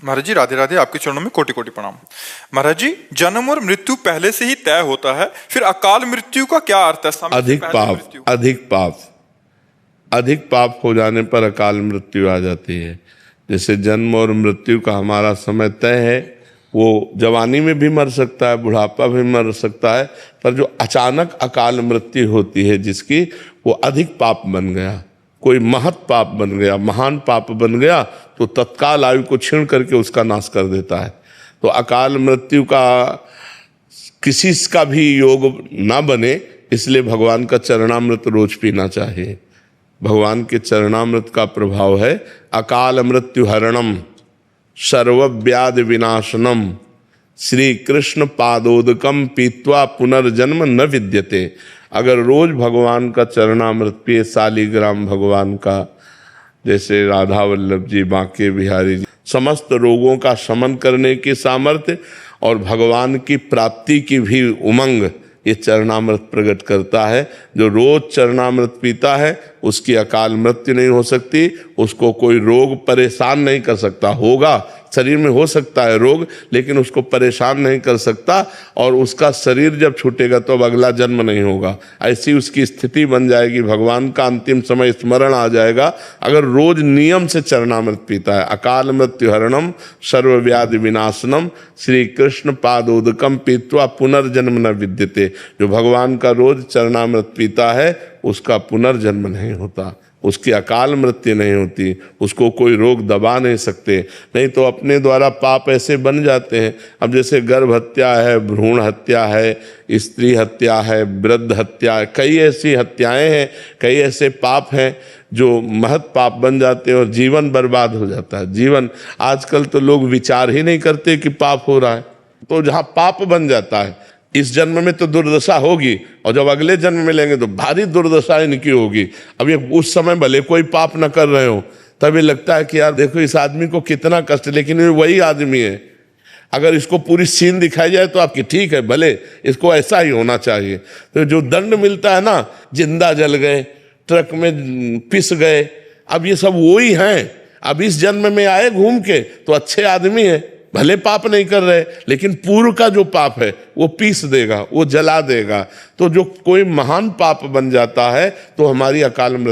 महाराज जी राधे राधे, आपके चरणों में कोटि कोटि प्रणाम। महाराज जी, जन्म और मृत्यु पहले से ही तय होता है, फिर अकाल मृत्यु का क्या अर्थ है? अधिक पाप हो जाने पर अकाल मृत्यु आ जाती है। जैसे जन्म और मृत्यु का हमारा समय तय है, वो जवानी में भी मर सकता है, बुढ़ापा भी मर सकता है, पर जो अचानक अकाल मृत्यु होती है जिसकी, वो अधिक पाप बन गया, कोई महत पाप बन गया, महान पाप बन गया, तो तत्काल आयु को छीन करके उसका नाश कर देता है। तो अकाल मृत्यु का किसी का भी योग ना बने, इसलिए भगवान का चरणामृत रोज पीना चाहिए। भगवान के चरणामृत का प्रभाव है अकाल मृत्यु हरणम सर्वव्याधि विनाशनम श्री कृष्ण पादोदकम पीत्वा पुनर्जन्म न विद्यते। अगर रोज भगवान का चरणामृत पिए, शालिग्राम भगवान का, जैसे राधा वल्लभ जी, बांके बिहारी जी, समस्त रोगों का शमन करने की सामर्थ्य और भगवान की प्राप्ति की भी उमंग ये चरणामृत प्रकट करता है। जो रोज चरणामृत पीता है उसकी अकाल मृत्यु नहीं हो सकती, उसको कोई रोग परेशान नहीं कर सकता। होगा, शरीर में हो सकता है रोग, लेकिन उसको परेशान नहीं कर सकता, और उसका शरीर जब छूटेगा तो अब अगला जन्म नहीं होगा, ऐसी उसकी स्थिति बन जाएगी। भगवान का अंतिम समय स्मरण आ जाएगा अगर रोज नियम से चरणामृत पीता है। अकाल मृत्यु हरणम सर्वव्याधि विनाशनम श्री कृष्ण पादोदकम पीत्वा पुनर्जन्म न विद्यते। जो भगवान का रोज चरणामृत पीता है उसका पुनर्जन्म नहीं होता, उसकी अकाल मृत्यु नहीं होती, उसको कोई रोग दबा नहीं सकते। नहीं तो अपने द्वारा पाप ऐसे बन जाते हैं। अब जैसे गर्भ हत्या है, भ्रूण हत्या है, स्त्री हत्या है, वृद्ध हत्या है, कई ऐसी हत्याएं हैं, कई ऐसे पाप हैं जो महत पाप बन जाते हैं और जीवन बर्बाद हो जाता है। जीवन, आजकल तो लोग विचार ही नहीं करते कि पाप हो रहा है। तो जहाँ पाप बन जाता है, इस जन्म में तो दुर्दशा होगी, और जब अगले जन्म में लेंगे तो भारी दुर्दशा इनकी होगी। अब ये उस समय भले कोई पाप न कर रहे हो, तभी लगता है कि यार देखो इस आदमी को कितना कष्ट, लेकिन ये वही आदमी है। अगर इसको पूरी सीन दिखाई जाए तो आपकी ठीक है, भले इसको ऐसा ही होना चाहिए। तो जो दंड मिलता है ना, जिंदा जल गए, ट्रक में पिस गए, अब ये सब वही हैं। अब इस जन्म में आए घूम के तो अच्छे आदमी है, भले पाप नहीं कर रहे, लेकिन पूर्व का जो पाप है वो पीस देगा, वो जला देगा। तो जो कोई महान पाप बन जाता है तो हमारी अकाल मृत्यु